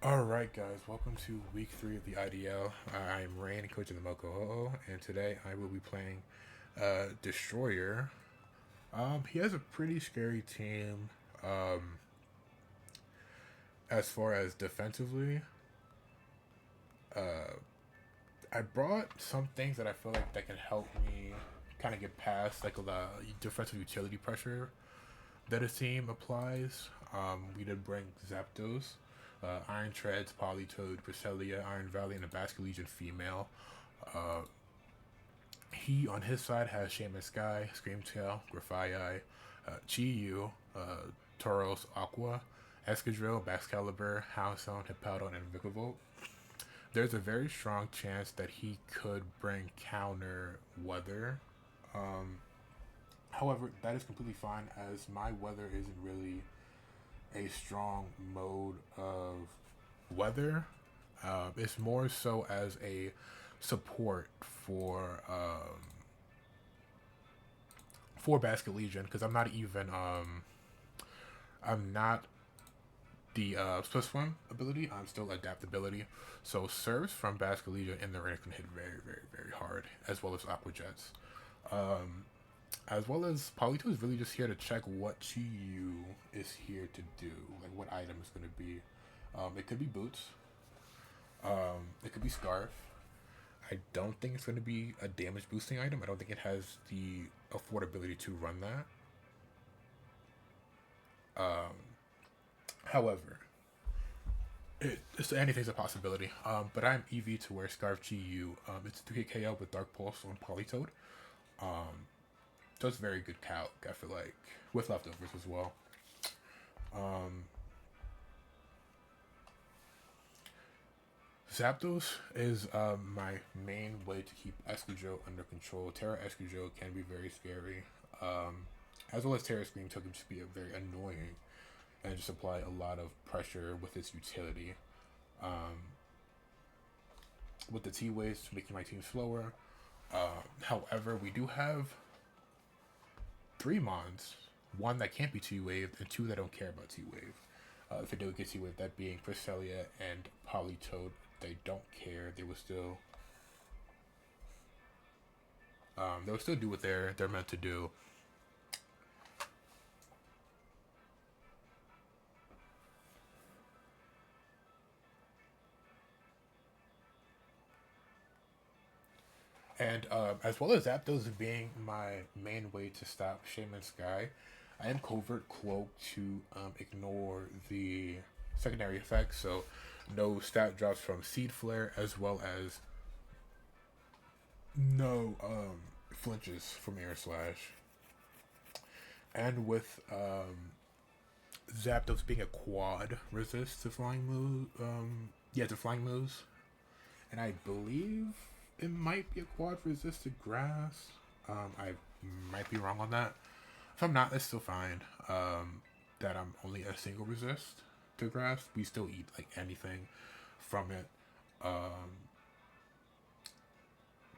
Alright guys, welcome to week 3 of the IDL. I am Rain, coach of the Moko, and today I will be playing Destroyer. He has a pretty scary team as far as defensively. Uh, I brought some things that I feel like that can help me kind of get past like the defensive utility pressure that his team applies. We did bring Zapdos, Iron Treads, Polytoad, Cresselia, Iron Valley, and a Basque Legion female. Uh, he, on his side, has Shaman Sky, Screamtail, Grafaiai, Chi-Yu, Tauros Aqua, Escadrille, Baxcalibur, Houndstone, Hippowdon, and Vikavolt. There's a very strong chance that he could bring counter weather. Um, However, that is completely fine as my weather isn't really a strong mode of weather. It's more so as a support for Basket Legion because I'm not the Swiss Swim ability. I'm still adaptability. So serves from Basket Legion in the range can hit very very hard, as well as Aqua Jets. Um, as well as Polito is really just here to check what Chi-Yu is here to do, like what item is going to be. It could be boots. It could be scarf. I don't think it's going to be a damage boosting item. I don't think it has the affordability to run that. Um, However, anything's a possibility. But I'm EV to where Scarf GU. It's 3 KO with Dark Pulse on Polytoad. Um, so it's very good calc, I feel like, with leftovers as well. Um, Zapdos is my main way to keep Escudero under control. Terra Escudero can be very scary, as well as Terra Scream Token just be very annoying and just apply a lot of pressure with its utility. Um, with the T waves making my team slower. However, we do have 3 mons, one that can't be T waved and two that don't care about T wave. If it do get T waved, that being Cresselia and Polytoad, they don't care. They will still do what they're meant to do. And as well as Zapdos being my main way to stop Shaman Sky, I am Covert Cloak to ignore the secondary effects. So no stat drops from Seed Flare, as well as no flinches from Air Slash. And with Zapdos being a quad resist to flying moves, to flying moves, and I believe it might be a quad resist to grass. I might be wrong on that. If I'm not, that's still fine. That I'm only a single resist to grass. We still eat like anything from it.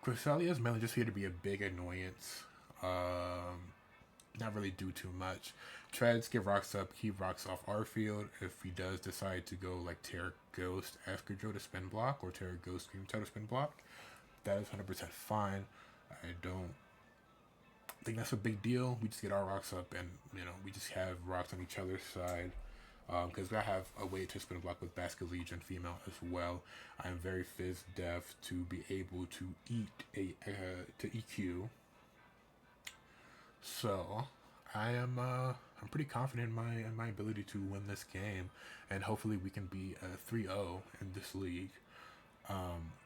Cresselia is mainly just here to be a big annoyance. Not really do too much. Treads get rocks up, keep rocks off our field. If he does decide to go like Terra Ghost Escadrille to spin block or Terra Ghost Scream to spin block, that is 100% fine. I don't think that's a big deal. We just get our rocks up and, we just have rocks on each other's side. Because I have a way to spin block with Basket Legion female as well. I'm very fizz def to be able to to EQ. So I'm pretty confident in my ability to win this game, and hopefully we can be 3-0 in this league.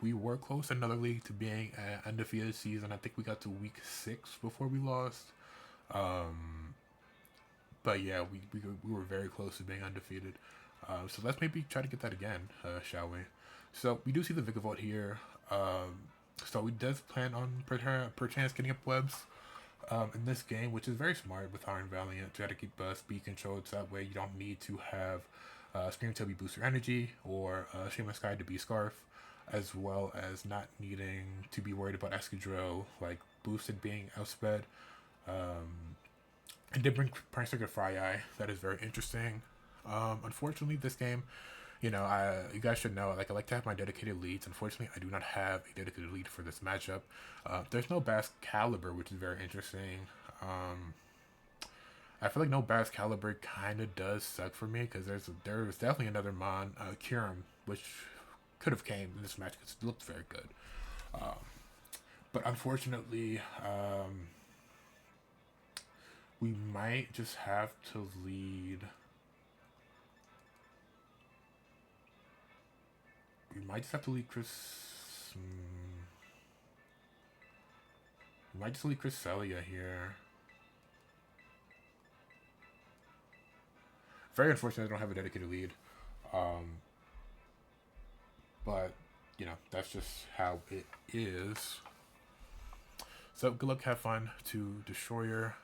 We were close in another league to being an undefeated season. I think we got to week 6 before we lost. But yeah, we were very close to being undefeated. So let's maybe try to get that again, shall we? So we do see the Vikavolt here. So he does plan on perchance getting up webs in this game, which is very smart with Iron Valiant. Try to keep speed controlled so that way you don't need to have Scream Tail be booster energy or Shaman Sky to be Scarf, as well as not needing to be worried about Escadrille, like boosted being outsped. And did bring Prince Frye. That is very interesting. Unfortunately, this game You guys should know, like, I like to have my dedicated leads. Unfortunately, I do not have a dedicated lead for this matchup. There's no Bass Caliber, which is very interesting. Um, I feel like no Bass Caliber kind of does suck for me because there's definitely another Mon, Kirim, which could have came in this match because it looked very good. But unfortunately, we might just have to lead. We might just have to lead Chris. We might just lead Cresselia here. Very unfortunate I don't have a dedicated lead. But, that's just how it is. So, good luck, have fun to Destroyer.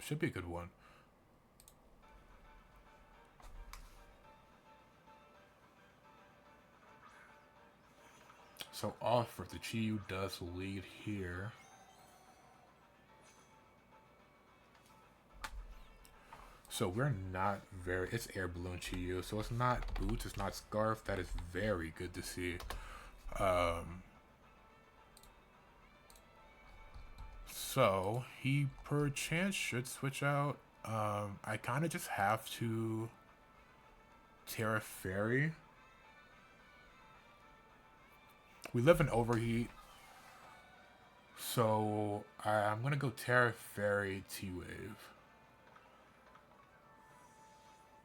Should be a good one. So, offer the Chiyu does lead here. So we're not very. It's Air Balloon Chiyu, so it's not Boots, it's not Scarf. That is very good to see. So he perchance should switch out. I kind of just have to Terra Fairy. We live in Overheat, so I'm gonna go Terra Fairy T-Wave.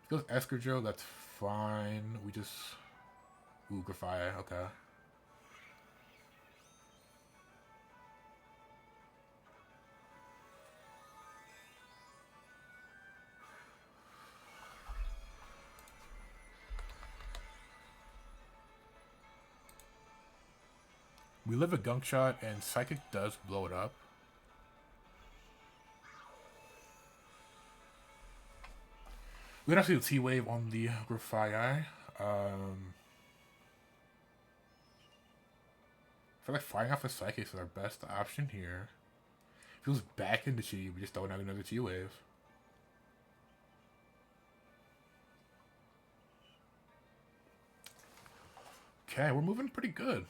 Goes Escarjo, that's fine. We just... Ooh, Grafia, okay. We live a Gunk Shot, and Psychic does blow it up. We don't see the T-Wave on the Grafia. I feel like firing off a Psychic is our best option here. If he goes back into Chi, we just don't have another T-Wave. Okay, we're moving pretty good.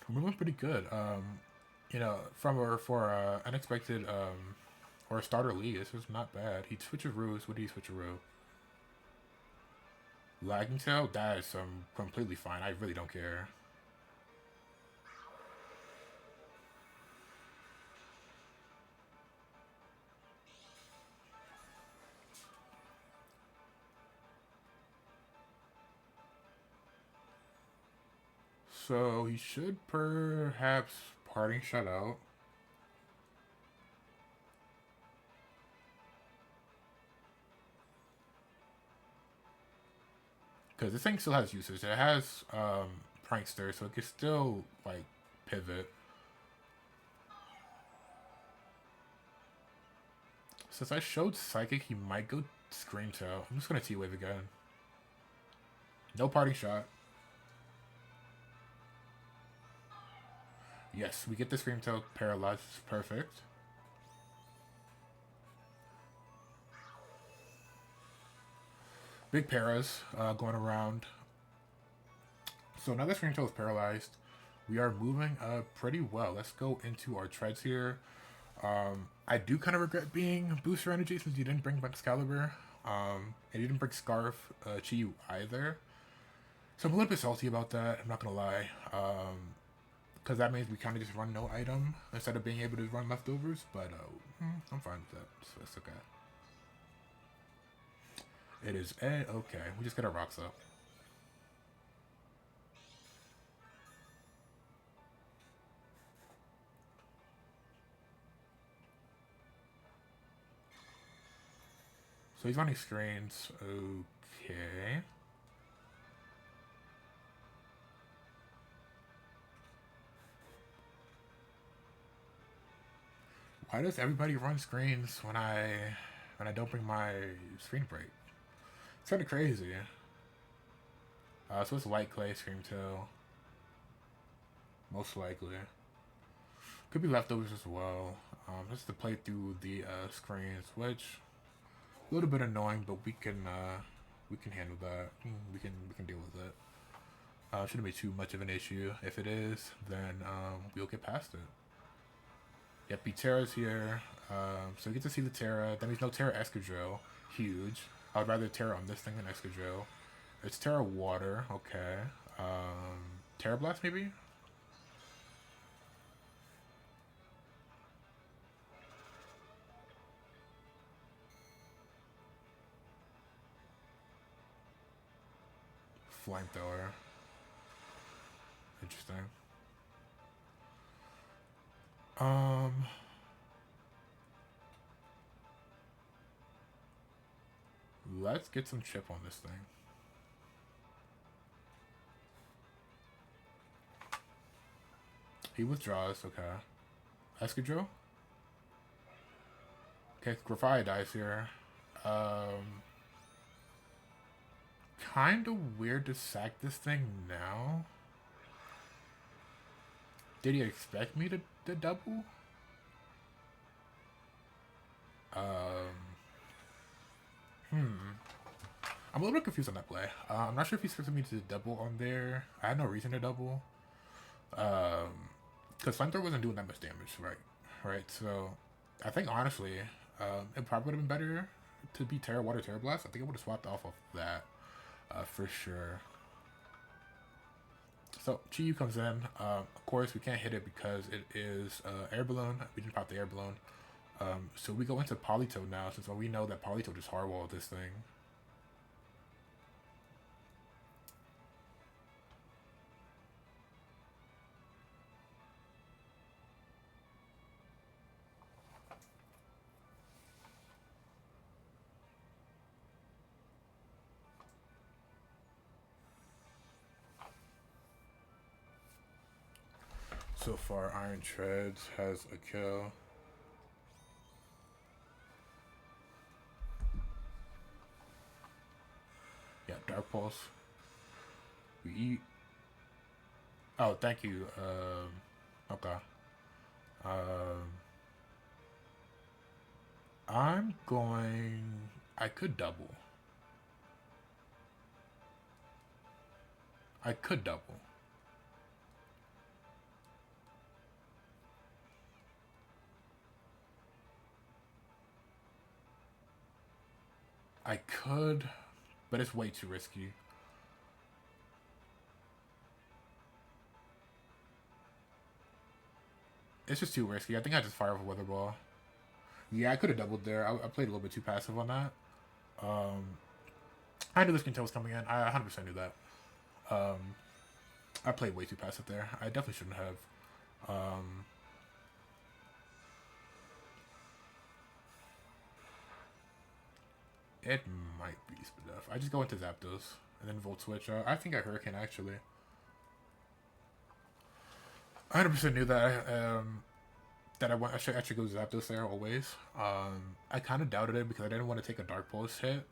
For unexpected or a starter league, this is not bad. He switcheroos. What do you switcheroo? Lagging tail? That is completely fine. I really don't care. So he should perhaps parting shut out. Because this thing still has usage. It has Prankster, so it can still, like, pivot. Since I showed Psychic, he might go Scream Tail. I'm just going to T-Wave again. No parting shot. Yes, we get the Scream Tail paralyzed. Perfect. Big paras going around. So now that Scream Tail is paralyzed, we are moving pretty well. Let's go into our treads here. I do kind of regret being Booster Energy since you didn't bring back Excalibur. And you didn't bring Scarf Chiyu either. So I'm a little bit salty about that, I'm not going to lie. Because that means we kind of just run no item instead of being able to run leftovers. But I'm fine with that. So it's okay. It is okay. We just got our rocks up. So he's running screens. Okay. Why does everybody run screens when I don't bring my screen break? It's kind of crazy. So it's White Clay, Scream Tail. Most likely. Could be leftovers as well. Just to play through the screens, which a little bit annoying, but we can handle that. We can deal with it. Shouldn't be too much of an issue. If it is, then we'll get past it. Yep, Terra's here. So we get to see the Terra. That means no Terra Escadrille. Huge. I'd rather Terra on this thing than Escadrille. It's Terra Water. Okay. Terra Blast, maybe? Flamethrower. Interesting. Um, let's get some chip on this thing. He withdraws, okay. Escadrille? Okay, Grafia dies here. Kind of weird to sack this thing now. Did he expect me to double? I'm a little bit confused on that play. I'm not sure if he expected me to double on there. I had no reason to double. Because Flamethrower wasn't doing that much damage, right? Right, so I think honestly, it probably would have been better to be Terra Water, Terra Blast. I think I would have swapped off of that for sure. So Chi-Yu comes in. Of course, we can't hit it because it is air balloon. We didn't pop the air balloon. So we go into Polytoad now, since we know that Polytoad just hardwalled this thing. So far, Iron Treads has a kill. Yeah, Dark Pulse. We eat. Oh, thank you. Okay. I'm going. I could double. I could double. I could, but it's way too risky. It's just too risky. I think I just fire off a Weather Ball. Yeah, I could have doubled there. I played a little bit too passive on that. I knew this Quintel was coming in. I 100% knew that. I played way too passive there. I definitely shouldn't have. It might be Spadef. I just go into Zapdos and then Volt Switch. I think I Hurricane actually. I 100% knew that I should actually go Zapdos there always. I kind of doubted it because I didn't want to take a Dark Pulse hit.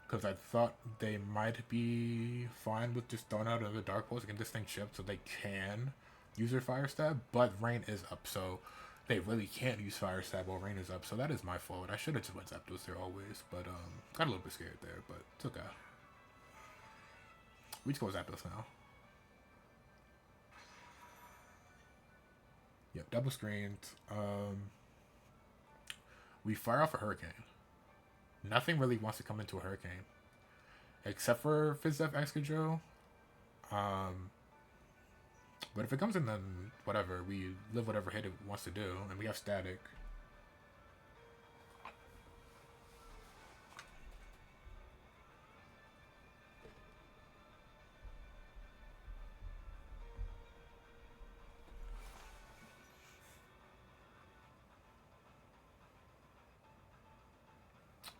Because I thought they might be fine with just throwing out another Dark Pulse against this thing chipped so they can use their Fire Stab. But Rain is up, so they really can't use Fire Stab while Rain is up. So that is my fault. I should have just went Zapdos there always. But got a little bit scared there, but it's okay. We just go Zapdos now. Yep, double screened. We fire off a Hurricane. Nothing really wants to come into a Hurricane. Except for Fizzef Excadrill. But if it comes in, then whatever. We live whatever hit it wants to do. And we have Static.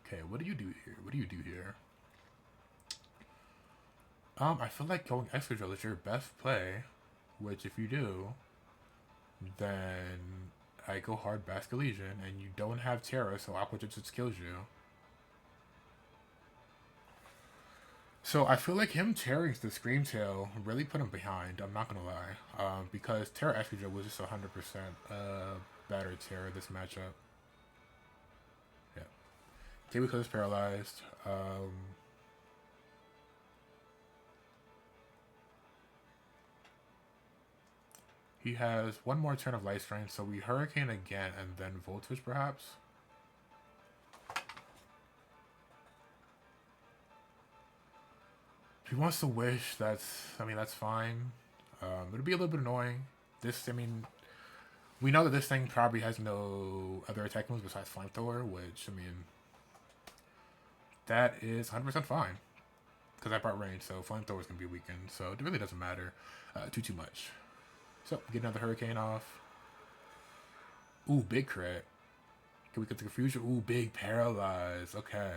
Okay, what do you do here? What do you do here? I feel like going Excadrill is your best play. Which, if you do, then I go hard Basculegion, and you don't have Terra, so Aqua just kills you. So I feel like him tearing the Scream Tail really put him behind. I'm not gonna lie, because Terra Excadrill was just 100% better Terra this matchup. Yeah, Kiwiko is paralyzed. He has one more turn of Life Strain, so we Hurricane again and then Volt Switch perhaps. If he wants to Wish, that's fine. It'll be a little bit annoying. We know that this thing probably has no other attack moves besides Flamethrower, which, that is 100% fine. Because I brought range, so Flamethrower is going to be weakened, so it really doesn't matter too much. So, get another Hurricane off. Ooh, big crit. Can we get the Confusion? Ooh, big Paralyze. Okay.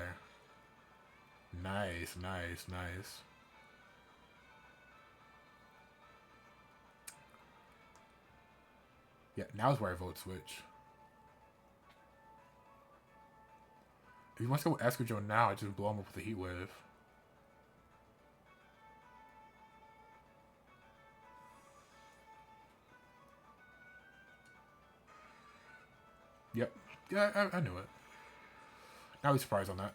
Nice. Yeah, now is where I Volt Switch. If he wants to go Escudero now, I just blow him up with a Heat Wave. Yep. Yeah, I knew it. Now he's surprised on that.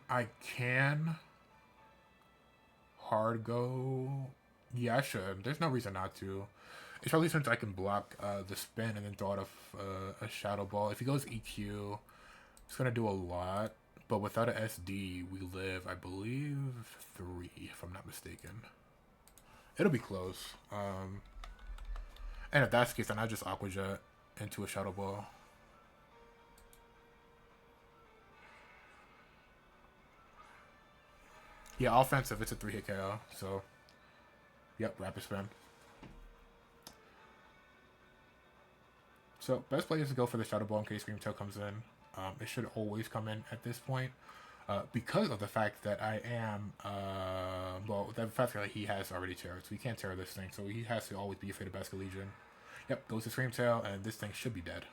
I can hard go. Yeah, I should. There's no reason not to. Especially since I can block the spin and then throw out a Shadow Ball. If he goes EQ, it's going to do a lot. But without an SD, we live, I believe, 3, if I'm not mistaken. It'll be close. And if that's the case, then I just Aqua Jet into a Shadow Ball. Yeah, offensive, it's a 3-hit KO, so... Yep, Rapid Spin. So, best play is to go for the Shadow Ball in case Scream Tail comes in. It should always come in at this point. Because of the fact that I am... the fact that he has already terrored, so he can't terror this thing, so he has to always be afraid of Basket Legion. Yep, goes to Scream Tail, and this thing should be dead.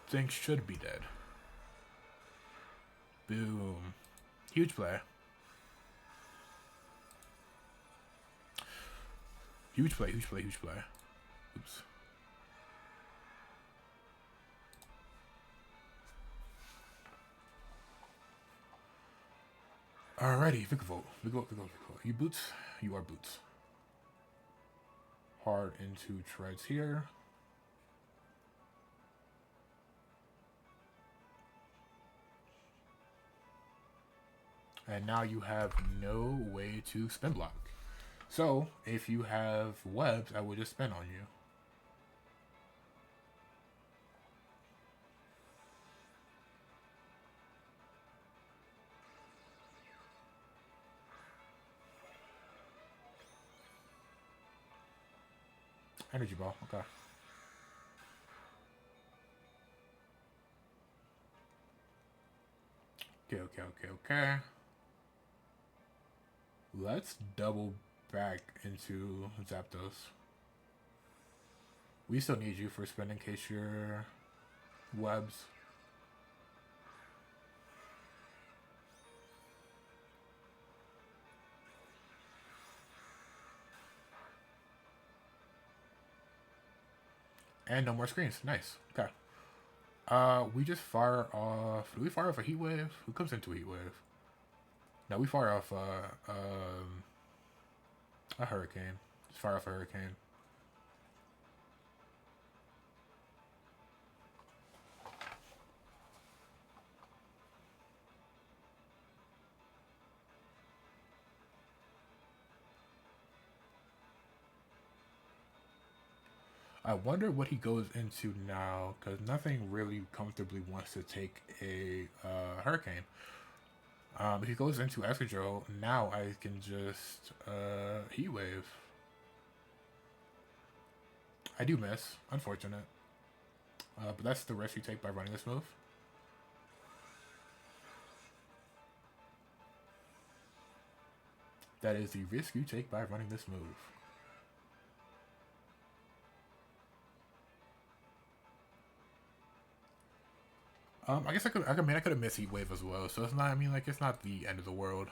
Thing should be dead. Boom. Huge play. Huge play. Oops. Alrighty, Vikavolt. You Boots? You are Boots. Hard into Treads here. And now you have no way to spin block. So, if you have webs, I would just spin on you. Energy Ball, okay. Okay. Let's double back into Zapdos. We still need you for spin in case your webs. And no more screens. Nice. Okay. We just fire off... Do we fire off a Heat Wave? Who comes into a Heat Wave? No, we fire off a Hurricane. Just fire off a Hurricane. I wonder what he goes into now, because nothing really comfortably wants to take a Hurricane. If he goes into Escudero, now I can just Heat Wave. I do miss, unfortunate. But that's the risk you take by running this move. That is the risk you take by running this move. I guess I could have missed Heat Wave as well. So it's not. It's not the end of the world.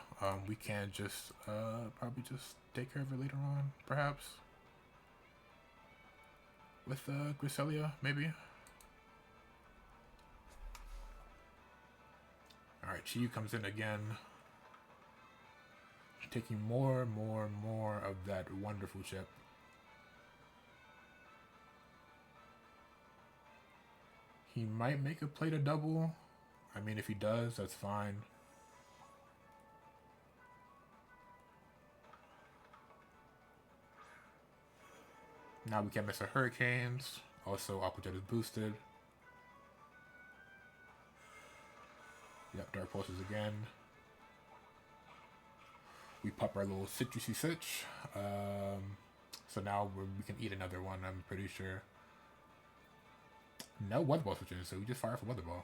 We can just probably just take care of it later on, perhaps. with Griselia, maybe. Alright, Chiyu comes in again. Taking more of that wonderful chip. He might make a play to double. I mean, if he does, that's fine. Now we can't miss our Hurricanes. Also, Aquajet is boosted. Yep, Dark Pulses again. We pop our little citrusy sitch. So now we can eat another one, I'm pretty sure. No Weather Ball switches, so we just fire for Weather Ball.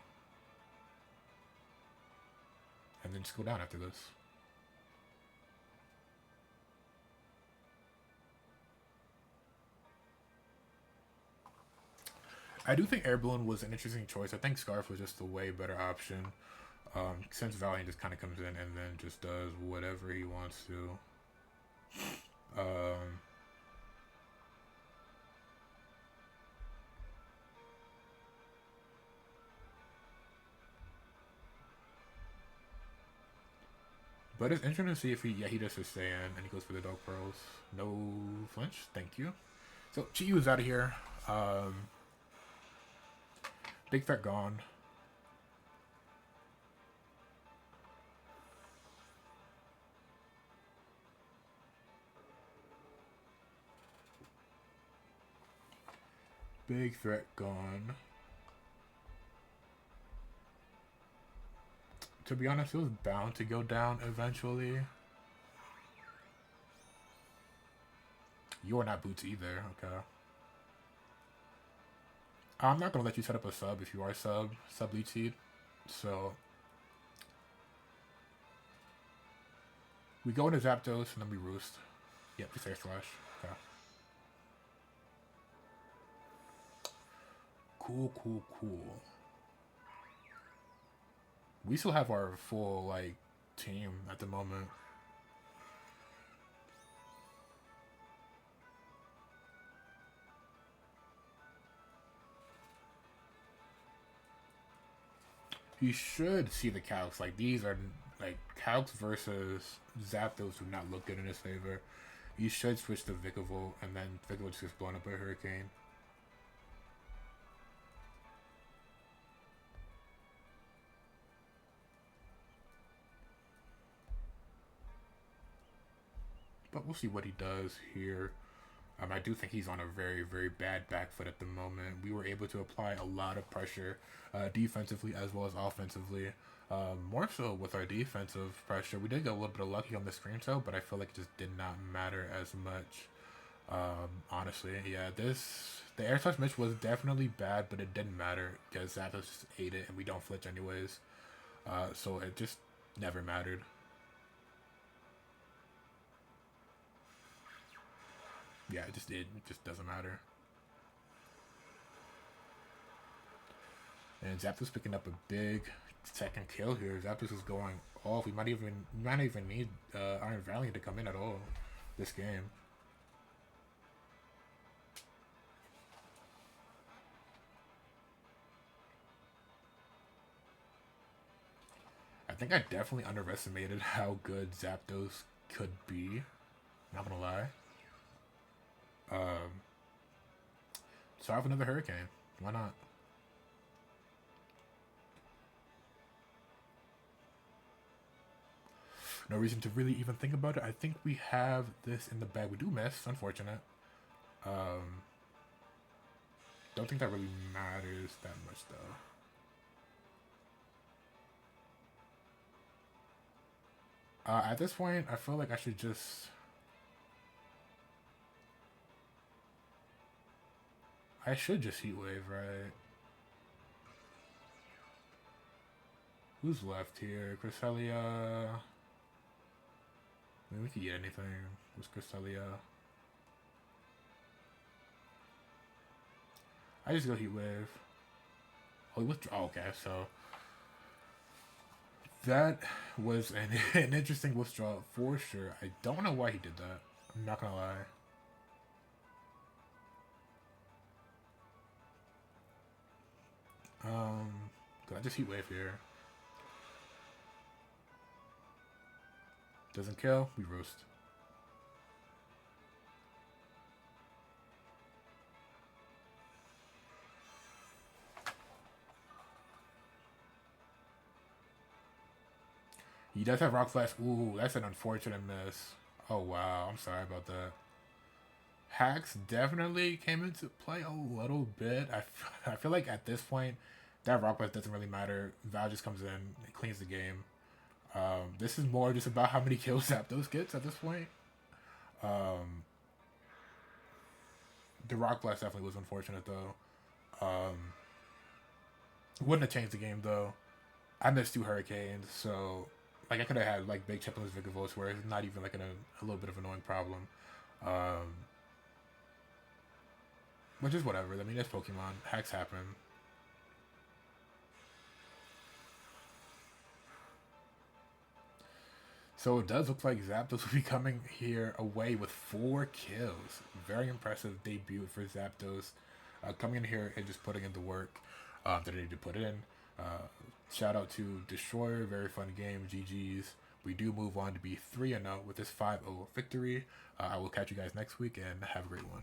And then just go down after this. I do think Air Balloon was an interesting choice. I think Scarf was just a way better option. Since Valiant just kind of comes in and then just does whatever he wants to. But it's interesting to see if he does sustain and he goes for the Dark Pearls. No flinch, thank you. So Chiyu is out of here. Big Threat gone. Big Threat gone. To be honest, it was bound to go down eventually. You're not boots either, okay. I'm not gonna let you set up a sub if you are sub lead seed. So we go into Zapdos and then we roost. Yep, we say slash. Okay. Cool. We still have our full like team at the moment. You should see the calcs. Like these are like calcs versus Zapdos do not look good in his favor. You should switch to Vikavolt and then Vikavolt just gets blown up by a Hurricane. But we'll see what he does here. I do think he's on a very bad back foot at the moment. We were able to apply a lot of pressure defensively as well as offensively. More so with our defensive pressure. We did get a little bit of lucky on the screen cell, but I feel like it just did not matter as much. Honestly, yeah, the air slash Mitch was definitely bad, but it didn't matter because Zapdos just ate it and we don't flinch anyways. So it just never mattered. Yeah, it just doesn't matter. And Zapdos picking up a big second kill here. Zapdos is going off. We might not even need Iron Valiant to come in at all this game. I think I definitely underestimated how good Zapdos could be. Not gonna lie. So I have another Hurricane. Why not? No reason to really even think about it. I think we have this in the bag. We do miss. Unfortunate. Don't think that really matters that much though. At this point, I feel like I should just... I should just Heat Wave, right? Who's left here? Cresselia. I mean, we could get anything. Who's Cresselia? I just go Heat Wave. Oh, he withdraw. Oh, okay, so that was an interesting withdrawal for sure. I don't know why he did that. I'm not gonna lie. Can I just heat wave here? Doesn't kill, we roast. He does have Rock Flash. Ooh, that's an unfortunate miss. Oh wow, I'm sorry about that. Hacks definitely came into play a little bit. I feel like at this point, that Rock Flash doesn't really matter. Val just comes in, it cleans the game. This is more just about how many kills Zapdos gets at this point. Um, the Rock Blast definitely was unfortunate though. Wouldn't have changed the game though. I missed 2 Hurricanes, so like I could have had like Big Chip on this Vigavolt where it's not even like a little bit of an annoying problem. Um, which is whatever. I mean, it's Pokemon. Hacks happen. So it does look like Zapdos will be coming here away with 4 kills. Very impressive debut for Zapdos. Coming in here and just putting in the work that they need to put in. Uh, Shout out to Destroyer. Very fun game. GG's. We do move on to be 3-0 with this 5-0 victory. I will catch you guys next week and have a great one.